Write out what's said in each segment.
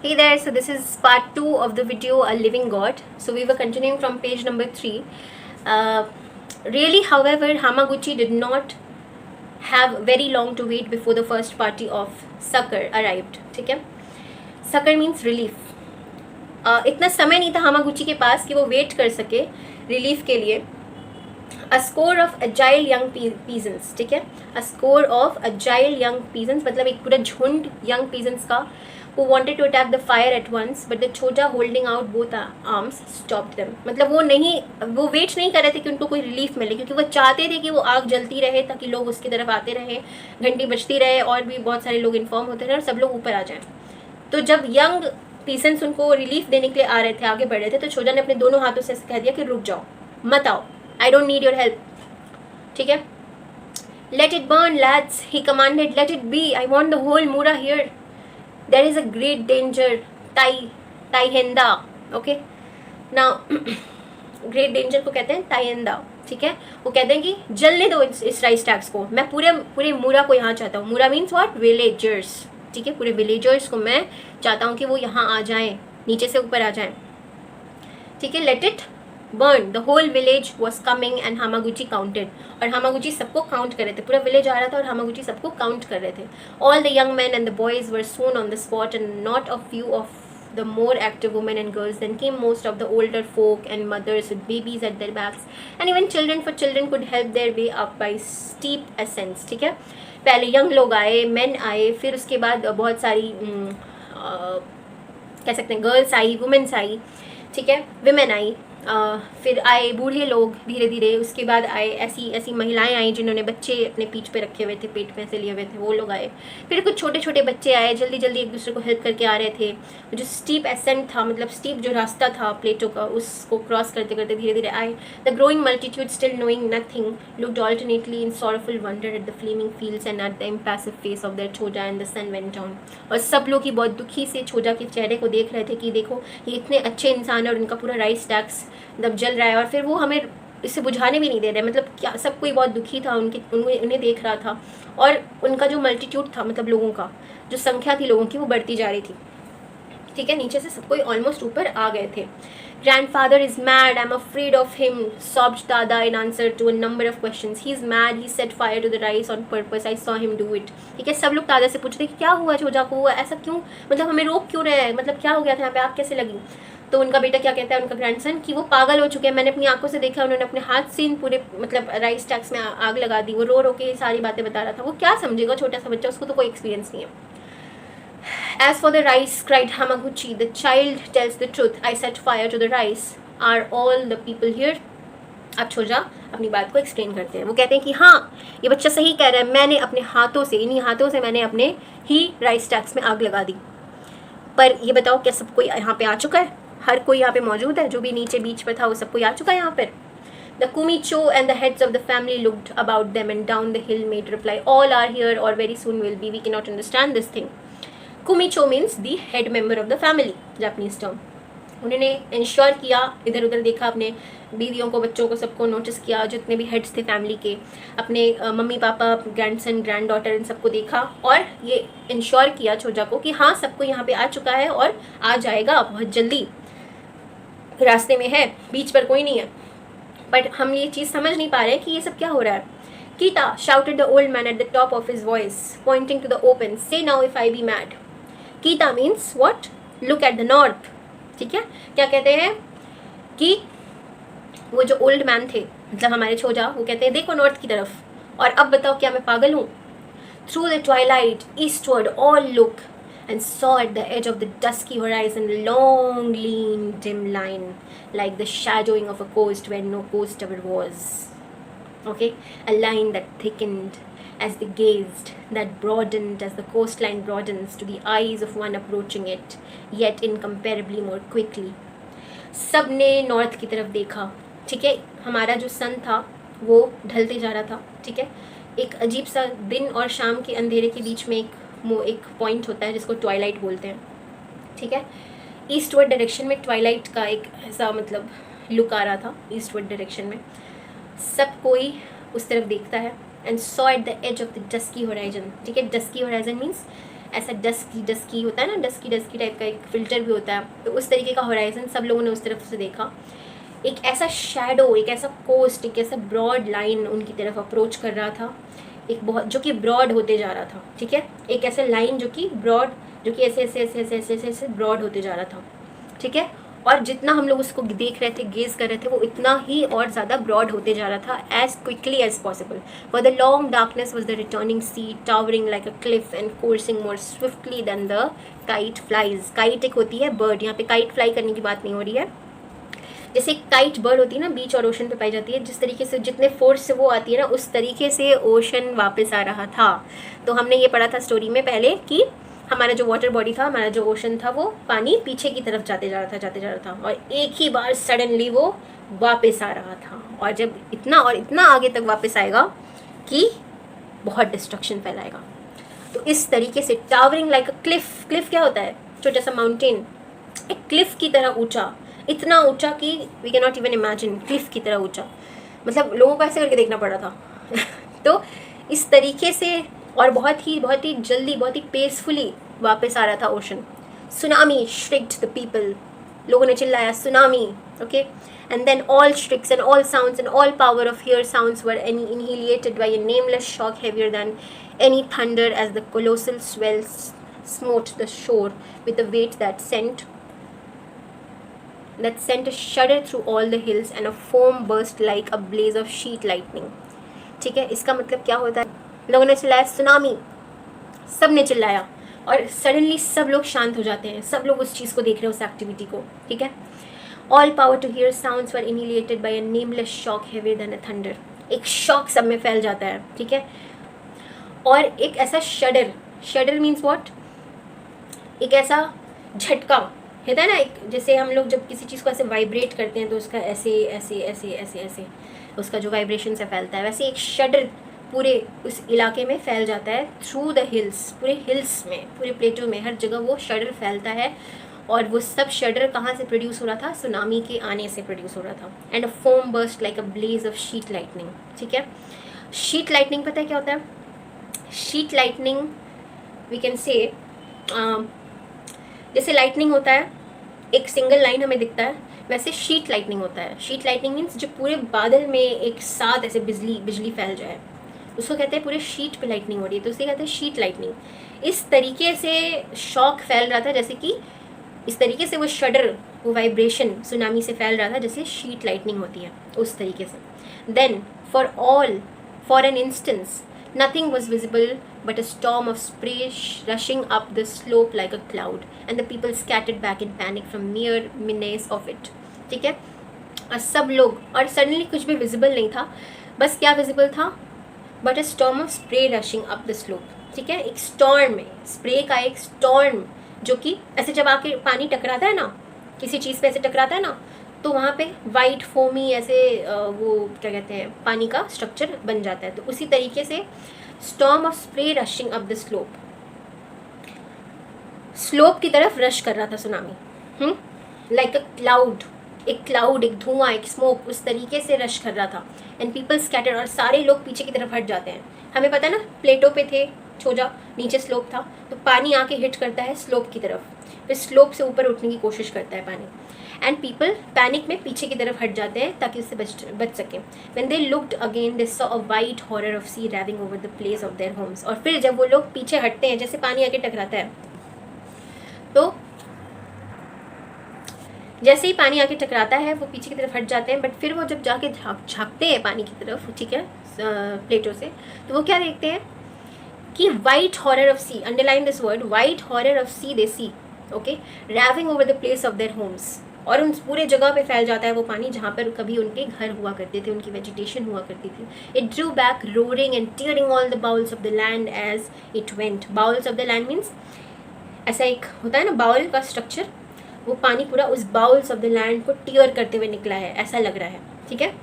Hey there, so this is part 2 of the video A Living God. So we were continuing from page number 3. Really, however, Hamaguchi did not have very long to wait before the first party of succor arrived. ठीक है, succor means relief. इतना समय नहीं था हामागुची के पास कि वो wait कर सके रिलीफ के लिए. A score of agile young peasants, ठीक है, a score of agile young peasants मतलब एक पूरा झुंड young peasants का who wanted to attack the fire at once, but the छोटा holding out both arms stopped them. मतलब वो वेट नहीं कर रहे थे कि उनको कोई रिलीफ मिले, क्योंकि वो चाहते थे कि वो आग जलती रहे ताकि लोग उसकी तरफ आते रहे, घंटी बजती रहे और भी बहुत सारे लोग इन्फॉर्म होते रहे और सब लोग ऊपर आ जाएं. तो जब यंग पीसेंट्स उनको रिलीफ देने के लिए आ रहे थे, आगे बढ़ रहे थे, तो छोजा ने अपने दोनों हाथों से कह दिया कि रुक जाओ, मत आओ, I don't need your help. ठीक है, let it burn lads, he commanded, let it be, I want the whole mura here, there is a great danger, taihenda. Okay, now great danger को कहते हैं ताइहेंदा. ठीक है, वो कहते हैं कि जलने दो इस राइस टैक्स को, मैं पूरे मूरा को यहाँ चाहता हूँ. मूरा मीन्स व्हाट, विलेजर्स. ठीक है, पूरे विलेजर्स को मैं चाहता हूँ कि वो यहाँ आ जाएं, नीचे से ऊपर आ जाएं. ठीक है, let it burn, the whole village was coming and Hamaguchi counted. और हामागुची सबको काउंट कर रहे थे, पूरा विलेज आ रहा था और हामागुची सबको काउंट कर रहे थे. All the young man and the boys were soon on the spot and not a few of the more active women and girls. Then came most of the older folk and mothers with babies at their backs, and even children, for children could help their way up by steep ascents. ठीक है, पहले young लोग आए, main आए, फिर उसके बाद बहुत सारी कह सकते हैं गर्ल्स आई, वुमेन्स आई. ठीक है, विमेन आई, फिर आए बूढ़े लोग धीरे धीरे. उसके बाद आए ऐसी महिलाएं आई जिन्होंने बच्चे अपने पीठ पे रखे हुए थे, पेट में से लिए हुए थे, वो लोग आए. फिर कुछ छोटे छोटे बच्चे आए, जल्दी जल्दी एक दूसरे को हेल्प करके आ रहे थे. जो स्टीप एसेंट था, मतलब स्टीप जो रास्ता था प्लेटो का, उसको क्रॉस करते करते धीरे धीरे आए. The growing multitude still knowing nothing looked alternately in sorrowful wonder at the flaming fields and at the impassive face of their choja and the sun went down. और सब लोग ही बहुत दुखी से छोजा के चेहरे को देख रहे थे कि देखो ये इतने अच्छे इंसान है और इनका पूरा राइस टैक्स मतलब जल रहा है, और फिर वो हमें इसे बुझाने भी नहीं दे रहे. मतलब क्या, सब कोई बहुत दुखी था, उन्हें देख रहा था. और उनका जो मल्टीट्यूड था, मतलब लोगों का जो संख्या थी लोगों की, वो बढ़ती जा रही थी. ठीक है, नीचे से सब कोई ऑलमोस्ट ऊपर आ गए थे. Grandfather is mad, I'm afraid of him, sobbed Dada in answer to a number of questions. He is mad, he set fire to the rice on purpose, I saw him do it. ठीक है, सब लोग दादा से पूछते कि क्या हुआ छोजा को, ऐसा क्यों, मतलब हमें रोक क्यों रहे हैं, मतलब क्या हो गया था यहाँ पे, आग कैसे लगी. तो उनका बेटा क्या कहता है, उनका ग्रैंडसन, कि वो पागल हो चुके हैं, मैंने अपनी आंखों से देखा, उन्होंने अपने हाथ से इन पूरे मतलब राइस टैक्स में आग लगा दी. वो रो के सारी बातें बता रहा था. वो क्या समझेगा छोटा सा बच्चा, उसको तो कोई एक्सपीरियंस नहीं है. As for the rice, cried Hamaguchi, the child tells the truth. I set fire to the rice. Are all the people here? अब छोजा अपनी बात को एक्सप्लेन करते हैं. वो कहते हैं कि हाँ, ये बच्चा सही कह रहा है, मैंने अपने हाथों से, इन्हीं हाथों से मैंने अपने ही राइस टैक्स में आग लगा दी. पर ये बताओ, क्या सब कोई यहाँ पे आ चुका है? हर कोई यहाँ पे मौजूद है, जो भी नीचे बीच पे था वो सब कोई आ चुका है यहाँ पर. The Kumicho and the heads of the family looked about them and down the hill made reply, all are here or very soon will be. We cannot understand this thing. Kumicho means the head member of the family, Japanese term. उन्होंने ensure किया, इधर उधर देखा, अपने बीवियों को, बच्चों को, सबको नोटिस किया, जितने भी हेड्स थे फैमिली के, अपने mummy papa, grandson, grand daughter, इन सबको देखा और ये इंश्योर किया छोजा को कि हाँ, सबको यहाँ पे आ चुका है और आ जाएगा बहुत जल्दी, रास्ते में है, बीच पर कोई नहीं है. बट हम ये चीज़ समझ नहीं पा रहे कि ये सब क्या हो रहा है. Kita shouted the old man at the top of his voice, pointing to the open. Say now if I be mad. Kita means what? Look at the north. ठीक है, क्या कहते हैं कि वो जो ओल्ड मैन थे, मतलब हमारे छोजा, वो कहते हैं देखो नॉर्थ की तरफ, और अब बताओ क्या मैं पागल हूँ. Through the twilight, eastward, all look and saw at the edge of the dusky horizon a long, lean, dim line, like the shadowing of a coast where no coast ever was. Okay, a line that thickened as they gazed, that broadened as the coastline broadens to the eyes of one approaching it, yet incomparably more quickly. सब ने north की तरफ देखा. ठीक है, हमारा जो सन था वो ढलते जा रहा था. ठीक है, एक अजीब सा दिन और शाम के अंधेरे के बीच में एक पॉइंट होता है जिसको ट्वाइलाइट बोलते हैं. ठीक है, ईस्टवर्ड डायरेक्शन में ट्वाइलाइट का एक ऐसा मतलब लुक आ रहा था. ईस्टवर्ड डायरेक्शन में सब कोई उस तरफ देखता है. And saw at the edge of the dusky horizon. ठीक है, डस्की होराइजन मीन्स ऐसा डस्की होता है ना, डस्की टाइप का एक फिल्टर भी होता है, तो उस तरीके का होराइजन सब लोगों ने उस तरफ से देखा। एक ऐसा शैडो, एक ऐसा कोस्ट, एक ऐसा ब्रॉड लाइन उनकी तरफ अप्रोच कर रहा था, एक बहुत जो कि ब्रॉड होते जा रहा था, ठीक है, एक ऐसा लाइन जो कि ब्रॉड, जो कि ऐसे ऐसे ऐसे ऐसे ऐसे ऐसे ऐसे ब्रॉड होते जा रहा था, ठीक है। और जितना हम लोग उसको देख रहे थे, गेज कर रहे थे, वो इतना ही और ज़्यादा ब्रॉड होते जा रहा था, as quickly as possible. For the long darkness was the returning sea towering like a cliff and coursing more swiftly than the kite flies. Kite एक होती है बर्ड, यहाँ पे काइट फ्लाई करने की बात नहीं हो रही है। जैसे काइट बर्ड होती है ना, बीच और ओशन पे पाई जाती है, जिस तरीके से जितने फोर्स से वो आती है ना, उस तरीके से ओशन वापस आ रहा था। तो हमने ये पढ़ा था स्टोरी में पहले कि हमारा जो वाटर बॉडी था, हमारा जो ओशन था, वो पानी पीछे की तरफ जाते जा रहा था और एक ही बार सडनली वो वापस आ रहा था। और जब इतना और इतना आगे तक वापस आएगा कि बहुत डिस्ट्रक्शन फैलाएगा। तो इस तरीके से towering like a Cliff, Cliff क्या होता है? छोटा सा माउंटेन, एक क्लिफ की तरह ऊंचा, इतना ऊंचा कि we can not even imagine, cliff की तरह ऊंचा, मतलब लोगों को ऐसे करके देखना पड़ा था तो इस तरीके से और बहुत ही जल्दी, बहुत ही पेसफुली वापस आ रहा था ocean. Tsunami shrieked the people, लोगों ने चिल्लाया tsunami, okay. And then all shrieks and all sounds and all power of hear sounds were annihilated by a nameless shock heavier than any thunder as the colossal swells smote the shore with a weight that sent a shudder through all the hills and a foam burst like a blaze of sheet lightning। ठीक है, इसका मतलब क्या होता है? लोगों ने चिल्लाया सुनामी, सब ने चिल्लाया और सडनली सब लोग शांत हो जाते हैं, सब लोग उस चीज़ को देख रहे हैं, उस एक्टिविटी को, ठीक है। All power to hear sounds were annihilated by a nameless shock heavier than a thunder। एक शॉक सब में फैल जाता है, ठीक है। और एक ऐसा शडर मीन्स व्हाट? एक ऐसा झटका होता है ना, एक जैसे हम लोग जब किसी चीज़ को ऐसे वाइब्रेट करते हैं तो उसका ऐसे ऐसे ऐसे ऐसे ऐसे उसका जो वाइब्रेशन से फैलता है, वैसे एक शडर पूरे उस इलाके में फैल जाता है, थ्रू द हिल्स, पूरे हिल्स में, पूरे प्लेटो में, हर जगह वो शडर फैलता है। और वो सब शडर कहाँ से प्रोड्यूस हो रहा था? सुनामी के आने से प्रोड्यूस हो रहा था। And a foam burst like a blaze of sheet lightning, ठीक है। शीट लाइटनिंग पता है क्या होता है? Sheet lightning we can say, जैसे लाइटनिंग होता है एक सिंगल लाइन हमें दिखता है, वैसे शीट लाइटनिंग होता है। शीट लाइटनिंग मीन्स जो पूरे बादल में एक साथ ऐसे बिजली फैल जाए, उसको कहते हैं पूरे शीट पे लाइटनिंग हो रही है, तो उसे कहते हैं शीट लाइटनिंग। इस तरीके से शॉक फैल रहा था, जैसे कि इस तरीके से वो शडर, वो वाइब्रेशन सुनामी से फैल रहा था जैसे शीट लाइटनिंग होती है, उस तरीके से। Then for an instance nothing was visible but a storm of spray rushing up the slope like a cloud and the people scattered back in panic from mere menace of it। ठीक है, और सब लोग, और suddenly कुछ भी visible नहीं था, बस क्या विजिबल था? But a storm of spray rushing up the slope. ठीक है, एक स्टॉर्म है, स्प्रे का एक स्टॉर्म, जो कि ऐसे जब आके पानी टकराता है ना, किसी चीज़ पे ऐसे टकराता है ना, तो वहाँ पे वाइट फोमी ऐसे वो क्या कहते हैं, पानी का स्ट्रक्चर बन जाता है। तो उसी तरीके से storm of spray rushing up the slope की तरफ रश कर रहा था सुनामी, लाइक अ क्लाउड, एक धुआं, एक स्मोक, उस तरीके से रश कर रहा था। एंड पीपल स्कैटर, और सारे लोग पीछे की तरफ हट जाते हैं। हमें पता है ना, प्लेटो पे थे, छोजा नीचे स्लोप था, तो पानी आके हिट करता है स्लोप की तरफ, फिर स्लोप से ऊपर उठने की कोशिश करता है पानी। एंड पीपल पैनिक में पीछे की तरफ हट जाते हैं ताकि उससे बच सकें। When they looked again they saw a white horror of sea raving over the place of their homes. और फिर जब वो लोग पीछे हटते हैं, जैसे पानी आके टकराता है, तो जैसे ही पानी आके टकराता है वो पीछे की तरफ हट जाते हैं। बट फिर वो जब जाके झाँकते हैं पानी की तरफ, ठीक है, प्लेटो से, तो वो क्या देखते हैं कि white horror of sea, underline this word, white horror of sea they see, okay, raving over the place of their homes. और उन पूरे जगह पे फैल जाता है वो पानी जहाँ पर कभी उनके घर हुआ करते थे, उनकी वेजिटेशन हुआ करती थी। It drew back roaring and tearing all the bowels of the land as it went. Bowels of the land means ऐसा एक होता है ना बाउल का स्ट्रक्चर, वो पानी पूरा उस बाउल्स ऑफ द लैंड को टियर करते हुए निकला है, ऐसा लग रहा है। ठीक है,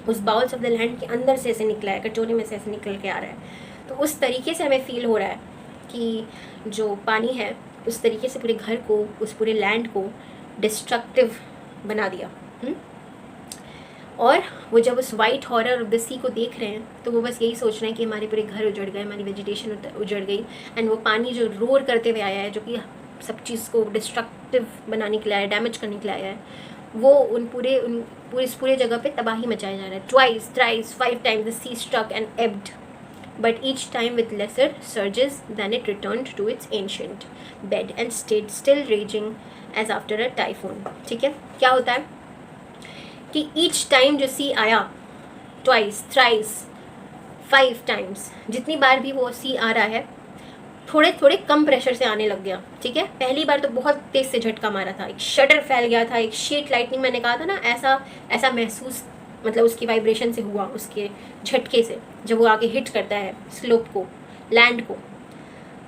उस बाउल्स ऑफ द लैंड के अंदर से ऐसे निकला है, कटोरे में से ऐसे निकल के आ रहा है। तो उस तरीके से हमें फील हो रहा है कि जो पानी है उस तरीके से पूरे घर को, उस पूरे लैंड को डिस्ट्रक्टिव बना दिया। और वो जब उस वाइट हॉरर ऑफ द सी को देख रहे हैं तो वो बस यही सोच रहे हैं कि हमारे पूरे घर उजड़ गए, हमारी वेजिटेशन उजड़ गई। एंड वो पानी जो रोर करते हुए आया है, जो कि सब चीज़ को डिस्ट्रक्टिव बनाने के लिए आया है, डैमेज करने के लिए आया है, वो इस पूरे जगह पे तबाही मचाया जा रहा है। Twice, thrice, 5 times the sea struck and ebbed, but each time with lesser surges than it returned to its ancient bed and stayed still raging as after a typhoon। ठीक है, क्या होता है कि each time जो सी आया, twice, thrice, 5 times, जितनी बार भी वो सी आ रहा है थोड़े थोड़े कम प्रेशर से आने लग गया। ठीक है, पहली बार तो बहुत तेज से झटका मारा था, एक शटर फैल गया था, एक शीट लाइटनिंग, मैंने कहा था ना, ऐसा महसूस मतलब उसकी वाइब्रेशन से हुआ, उसके झटके से, जब वो आके हिट करता है स्लोप को, लैंड को।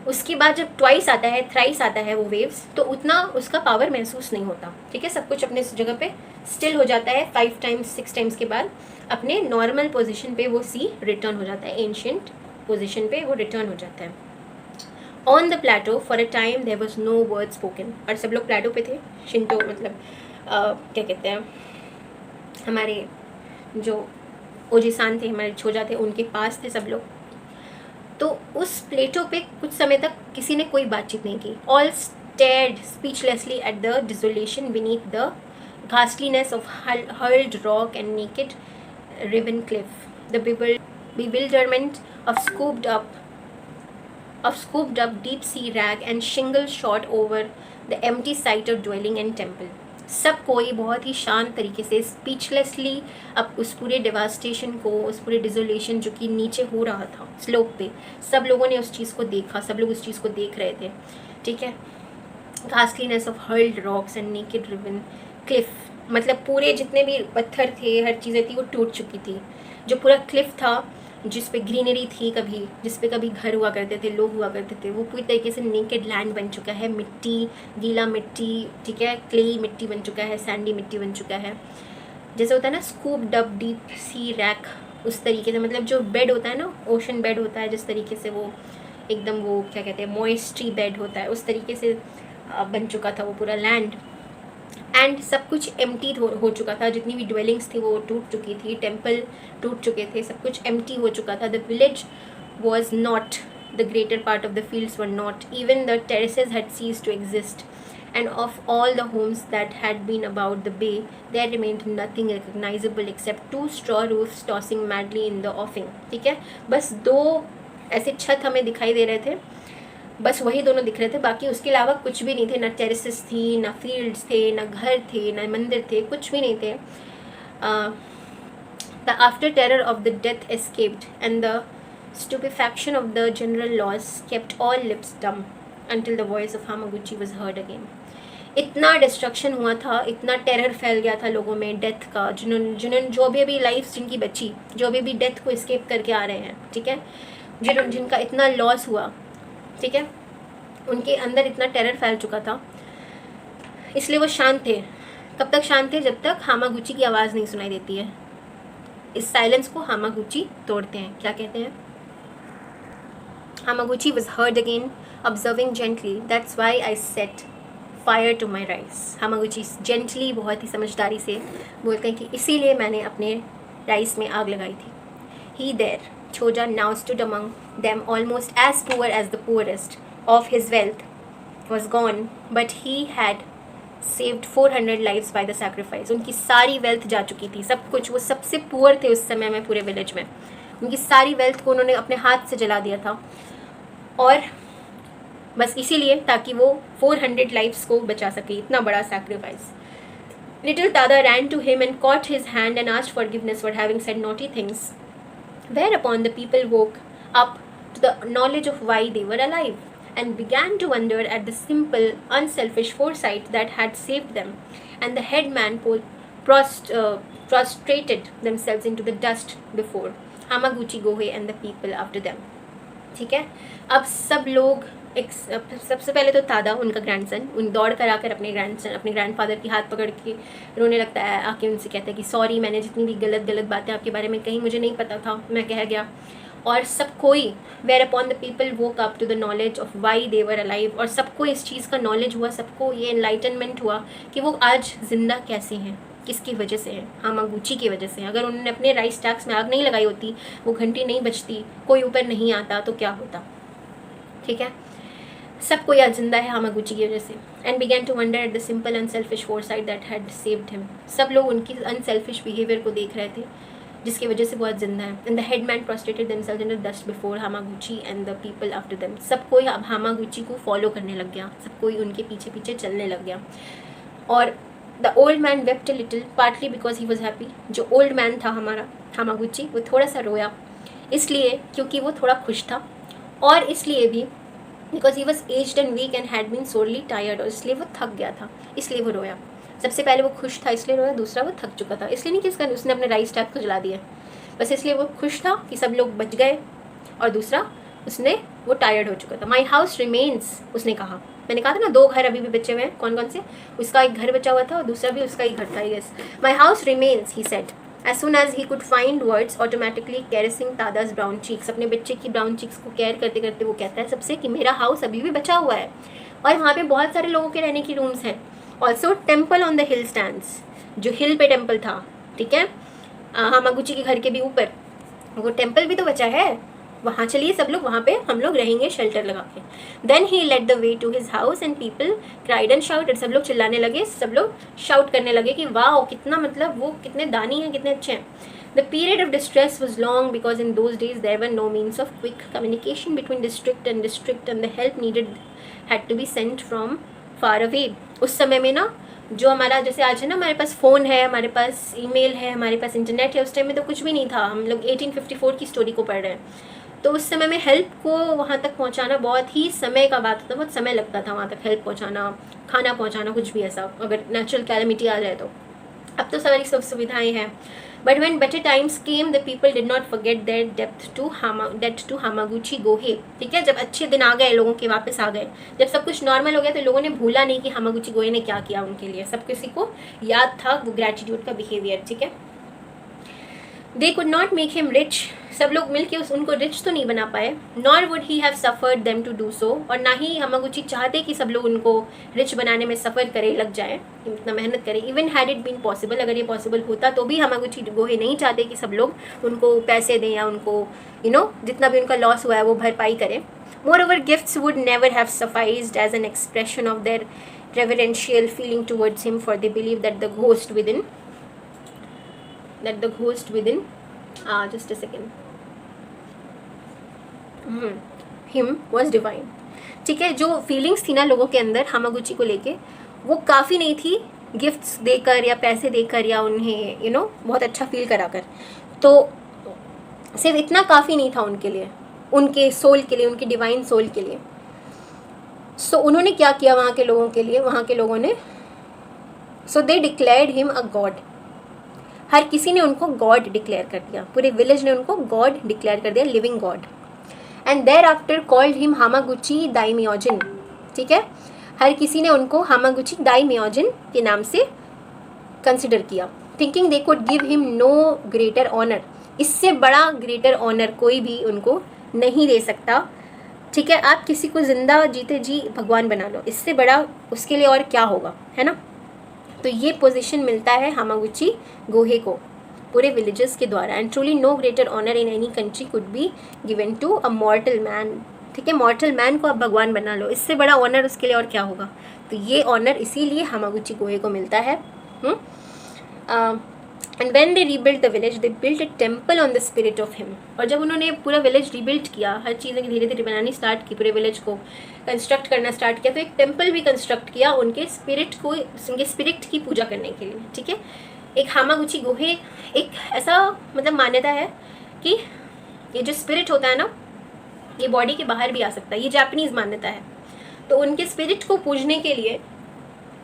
उसके बाद जब ट्वाइस आता है, थ्राइस आता है वो वेव्स, तो उतना उसका पावर महसूस नहीं होता। ठीक है, सब कुछ अपने जगह पे स्टिल हो जाता है। 5 times 6 times के बाद अपने नॉर्मल पोजीशन पे वो सी रिटर्न हो जाता है, एंशियंट पोजीशन पे वो रिटर्न हो जाता है। On the plateau for a time there was no word spoken. और सब लोग प्लेटो पे थे, शिंटो मतलब क्या कहते हैं, हमारे जो ओजिसान थे, हमारे छोजा थे, उनके पास थे सब लोग। तो उस प्लेटो पे कुछ समय तक किसी ने कोई बातचीत नहीं की। All stared speechlessly at the desolation beneath the ghastliness of hurled rock and naked riven cliff, the bewilderment of scooped up deep sea rag and shingle shot over the empty site of dwelling and temple। सब कोई बहुत ही शांत तरीके से स्पीचलेसली अब उस पूरे devastation को, उस पूरे डिजोलेशन जो कि नीचे हो रहा था स्लोप पे, सब लोगों ने उस चीज़ को देखा, सब लोग उस चीज़ को देख रहे थे। ठीक है, ghastliness of hurled rocks and naked riven cliff, मतलब पूरे जितने भी पत्थर थे, हर चीज़ें थी वो टूट चुकी थी। जो पूरा क्लिफ था जिस पे ग्रीनरी थी, कभी जिस पे कभी घर हुआ करते थे, लोग हुआ करते थे, वो पूरी तरीके से नेकेड लैंड बन चुका है। मिट्टी, गीला मिट्टी, ठीक है, क्लेई मिट्टी बन चुका है, सैंडी मिट्टी बन चुका है। जैसे होता है ना scooped up deep sea rack, उस तरीके से, मतलब जो बेड होता है ना, ओशन बेड होता है, जिस तरीके से वो एकदम वो क्या कहते हैं मॉइस्ट्री बेड होता है, उस तरीके से बन चुका था वो पूरा लैंड। एंड सब कुछ एम्प्टी हो चुका था, जितनी भी ड्वेलिंग्स थी वो टूट चुकी थी, टेम्पल टूट चुके थे, सब कुछ एम्प्टी हो चुका था। The village was not, the greater part of the fields were not, even the terraces had ceased to exist, and of all the homes that had been about the bay, there remained nothing recognizable except 2 straw roofs tossing madly in the offing। ठीक है, बस 2 ऐसे छत हमें दिखाई दे रहे थे, बस वही दोनों दिख रहे थे, बाकी उसके अलावा कुछ भी नहीं थे। ना टेरेसेस थी, ना फील्ड्स थे, ना घर थे, ना मंदिर थे, कुछ भी नहीं थे। The after terror of the death escaped and the stupefaction of the general loss kept all lips dumb until the voice of Hamaguchi was heard again। इतना डिस्ट्रक्शन हुआ था, इतना टेरर फैल गया था लोगों में डेथ का, जिन्होंने जो भी अभी लाइफ जिनकी बची, जो भी डेथ को एस्केप करके आ रहे हैं, ठीक है, जिनका इतना लॉस हुआ, ठीक है, उनके अंदर इतना टेरर फैल चुका था, इसलिए वो शांत थे। कब तक शांत थे? जब तक हामागुची की आवाज़ नहीं सुनाई देती है। इस साइलेंस को हामागुची तोड़ते हैं। क्या कहते हैं? Hamaguchi was heard again, observing gently, "That's why I set fire to my rice." Hamaguchi gently, बहुत ही समझदारी से बोलते हैं कि इसीलिए मैंने अपने राइस में आग लगाई थी। He there, Choja now stood among them, almost as poor as the poorest of his wealth was gone, but he had saved 400 lives by the sacrifice। उनकी सारी वेल्थ जा चुकी थी, सब कुछ, वो सबसे पुअर थे उस समय में पूरे विलेज में। उनकी सारी वेल्थ को उन्होंने अपने हाथ से जला दिया था, और बस इसीलिए ताकि वो 400 लाइफ्स को बचा सके, इतना बड़ा sacrifice. Little S ran to him and caught his hand and asked forgiveness for having said naughty things, whereupon the people woke up to the knowledge of why they were alive and began to wonder at the simple, unselfish foresight that had saved them, and the headman prostrated themselves into the dust before Hamaguchi Gohei and the people after them। ठीक है, अब सब लोग सबसे पहले तो S, उनका grandson, उन दौड़ कर आकर अपने ग्रैंडफादर की हाथ पकड़ के रोने लगता है, आके उनसे कहता है कि सॉरी, मैंने जितनी भी गलत बातें आपके बारे में कही, मुझे नहीं पता था, मैं कह गया। और सब कोई, whereupon the people woke up to the knowledge of why they were alive, और सबको इस चीज़ का नॉलेज हुआ, सबको ये एनलाइटनमेंट हुआ कि वो आज जिंदा कैसे हैं, किसकी वजह से है? हामागुची की वजह से। अगर उन्होंने अपने राइस टैक्स में आग नहीं लगाई होती, वो घंटी नहीं बजती, कोई ऊपर नहीं आता, तो क्या होता? ठीक है, सब कोई आज जिंदा है हामागुची की वजह से। And began to wonder at the simple unselfish foresight that had saved him. सब लोग उनकी अनसेल्फिश बिहेवियर को देख रहे थे जिसकी वजह से वो आज जिंदा है। And the headman prostrated themselves in the dust before Hamaguchi and the people after them. सब कोई अब हामागुची को फॉलो करने लग गया, सब कोई उनके पीछे पीछे चलने लग गया। और the old man wept a little, partly because he was happy. जो ओल्ड मैन था हमारा हामागुची, वो थोड़ा सा रोया, इसलिए क्योंकि वो थोड़ा खुश था, और इसलिए भी because he was aged and weak and had been sorely tired, और इसलिए वो थक गया था, इसलिए वो रोया। सबसे पहले वो खुश था इसलिए रोया, दूसरा वो थक चुका था, इसलिए नहीं कि उसने अपने राइस टैग को जला दिया, बस इसलिए वो खुश था कि सब लोग बच गए, और दूसरा वो टायर्ड हो चुका था। माई हाउस रिमेन्स, उसने कहा। मैंने कहा था ना 2 घर अभी भी बचे हुए हैं। कौन कौन से? उसका एक घर बचा हुआ था और दूसरा भी उसका ही घर था। Yes, my house remains, he said as soon as he could find words, automatically caressing Tada's brown cheeks। अपने बच्चे की ब्राउन चीक्स को केयर करते करते वो कहता है सबसे कि मेरा हाउस अभी भी बचा हुआ है, और वहाँ पे बहुत सारे लोगों के रहने की रूम्स हैं। Also temple on the hill stands, जो हिल पे टेम्पल था, ठीक है, हामागुची के घर के भी ऊपर वो टेम्पल भी तो बचा है, वहाँ चलिए सब लोग, वहाँ पे हम लोग रहेंगे शेल्टर लगा के। Then he led the way to his house and people cried and shouted. सब लोग चिल्लाने लगे, सब लोग शाउट करने लगे कि वाह कितना, मतलब वो कितने दानी हैं, कितने अच्छे हैं। The period of distress was long because in those days there were no means of quick communication between district and the help needed had to be sent from far away. उस समय में ना, जो हमारा जैसे आज है ना, हमारे पास फ़ोन है, हमारे पास ईमेल है, हमारे पास इंटरनेट है, उस टाइम में तो कुछ भी नहीं था। हम लोग 1854 की स्टोरी को पढ़ रहे हैं, तो उस समय में हेल्प को वहाँ तक पहुँचाना बहुत ही समय का बात होता, बहुत समय लगता था वहाँ तक हेल्प पहुँचाना, खाना पहुँचाना, कुछ भी ऐसा, अगर नेचुरल कैलेमिटी आ जाए तो। अब तो सारी सब सुविधाएं हैं। But when better times came the people did not forget their debt to Hamaguchi Gohei. ठीक है, जब अच्छे दिन आ गए, लोगों के वापस आ गए, जब सब कुछ नॉर्मल हो गया, तो लोगों ने भूला नहीं कि हामागुची गोहे ने क्या किया उनके लिए। सब किसी को याद था वो ग्रेटिट्यूड का बिहेवियर। ठीक है, they could not make him rich, सब लोग मिलके उनको रिच तो नहीं बना पाए। Nor would he have suffered them to do so, और ना ही हामागुची चाहते कि सब लोग उनको रिच बनाने में सफ़र करे, लग जाए, इतना मेहनत करे। Even had it been possible, अगर ये पॉसिबल होता तो भी हामागुची गोहे नहीं चाहते कि सब लोग उनको पैसे दें या उनको जितना भी उनका लॉस हुआ है वो भरपाई करें। Moreover gifts would never have sufficed as an expression of their reverential feeling towards him, for they believe that the ghost within just a second him was divine। ठीक है, जो फीलिंग्स थी ना लोगों के अंदर हामागुची को लेके, वो काफ़ी नहीं थी गिफ्ट्स देकर या पैसे देकर या उन्हें बहुत अच्छा फील कराकर। तो सिर्फ इतना काफ़ी नहीं था उनके लिए, उनके सोल के लिए, उनके डिवाइन सोल के लिए। सो उन्होंने क्या किया वहाँ के लोगों के लिए? वहाँ के लोगों ने सो दे डिक्लेयर्ड हिम अ गॉड। हर किसी ने उनको गॉड डिक्लेयर कर दिया, पूरे विलेज ने उनको गॉड डिक्लेयर कर दिया, living god. And thereafter called him Hamaguchi Daimyojin. ठीक है, हर किसी ने उनको हामागुची दाइमियोजिन के नाम से कंसिडर किया, thinking they could give him no greater honour. इससे बड़ा ग्रेटर ऑनर कोई भी उनको नहीं दे सकता। ठीक है, आप किसी को जिंदा जीते जी भगवान बना लो, इससे बड़ा उसके लिए और क्या होगा, है ना। तो ये पोजीशन मिलता है हामागुची गोहे को पूरे विलेजेस के द्वारा। And truly no greater honour in any country could be given to a mortal man. ठीक है, मॉर्टल मैन को आप भगवान बना लो, इससे बड़ा ऑनर उसके लिए और क्या होगा। तो ये ऑनर इसीलिए हामागुची गोहे को मिलता है। And when they rebuild the village they build a temple on the spirit of him. और जब उन्होंने पूरा विलेज रीबिल्ड किया, हर चीज़ें धीरे धीरे बनानी स्टार्ट की, पूरे विलेज को कंस्ट्रक्ट करना स्टार्ट किया, तो एक टेम्पल भी कंस्ट्रक्ट किया उनके स्पिरिट को, उनके स्पिरिट की पूजा करने के लिए। ठीक है, एक हामागुची गोहे एक ऐसा मतलब मान्यता है कि ये जो स्पिरिट होता है ना, ये बॉडी के बाहर भी आ सकता है, ये जापानीज़ मान्यता है। तो उनके स्पिरिट को पूजने के लिए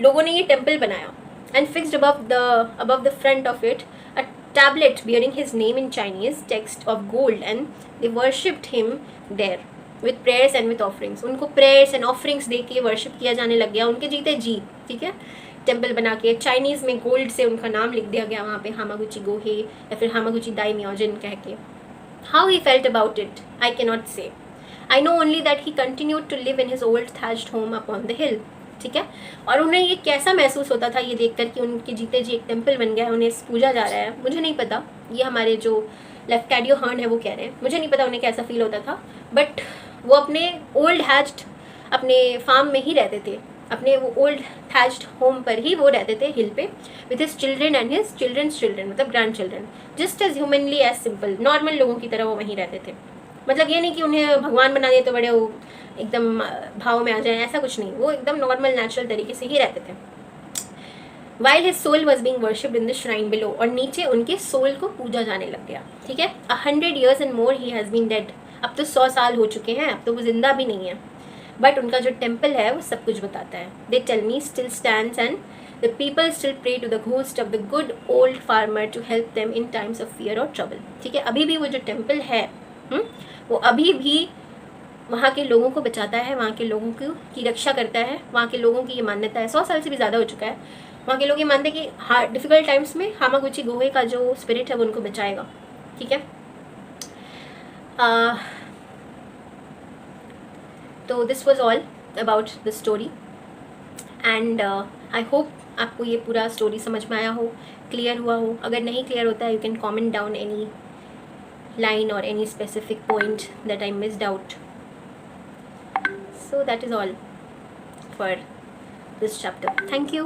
लोगों ने ये टेम्पल बनाया। And fixed above the front of it a tablet bearing his name in Chinese text of gold, and they worshipped him there with prayers and with offerings। उनको prayers and offerings दे के worship किया जाने लग गया उनके जीते जी। ठीक है, टेम्पल बना के चाइनीज़ में गोल्ड से उनका नाम लिख दिया गया वहाँ पे, हामागुची गोहे या फिर हामागुची दाइमियोजिन कह के। How he felt about it I cannot say, I know only that he continued to live in his old thatched home upon the hill। ठीक है। और उन्हें ये कैसा महसूस होता था ये देखकर कि उनके जीते जी एक टेम्पल बन गया है, उन्हें पूजा जा रहा है, मुझे नहीं पता। ये हमारे जो लेफ्टैडियो हर्न है वो कह रहे हैं, मुझे नहीं पता उन्हें कैसा फील होता था। बट वो अपने ओल्ड हैच्ड अपने फार्म में ही रहते थे, अपने वो ओल्ड थैच्ड होम पर ही वो रहते थे, हिल पे, with his children and his children's children, मतलब grandchildren, just as humanly as simple, normal लोगों की तरह वो वहीं रहते थे। मतलब ये नहीं कि उन्हें भगवान बना दिए तो बड़े वो एकदम भाव में आ जाए, ऐसा कुछ नहीं, वो एकदम नॉर्मल नेचुरल तरीके से ही रहते थे। While his soul was being worshipped in the shrine below, और नीचे उनके सोल को पूजा जाने लग गया, ठीक है। 100 years and more he has been dead, अब तो 100 साल हो चुके हैं, अब तो वो जिंदा भी नहीं है, बट उनका जो टेम्पल है वो सब कुछ बताता है। They tell me still stands and the people still pray to the ghost of the good old farmer to help them in times of fear और ट्रबल, ठीक है। अभी भी वो जो टेम्पल है वो अभी भी वहाँ के लोगों को बचाता है, वहाँ के लोगों की रक्षा करता है, वहाँ के लोगों की ये मान्यता है, 100 साल से भी ज़्यादा हो चुका है। वहाँ के लोग ये मानते हैं कि डिफ़िकल्ट टाइम्स में हामागुची गोहे का जो स्पिरिट है वो उनको बचाएगा, ठीक है। तो this was all about the story and I hope आपको ये पूरा स्टोरी समझ में आया हो, क्लियर हुआ हो। अगर नहीं क्लियर होता है, you can comment down any line or any specific point that I missed out. So that is all for this chapter. Thank you.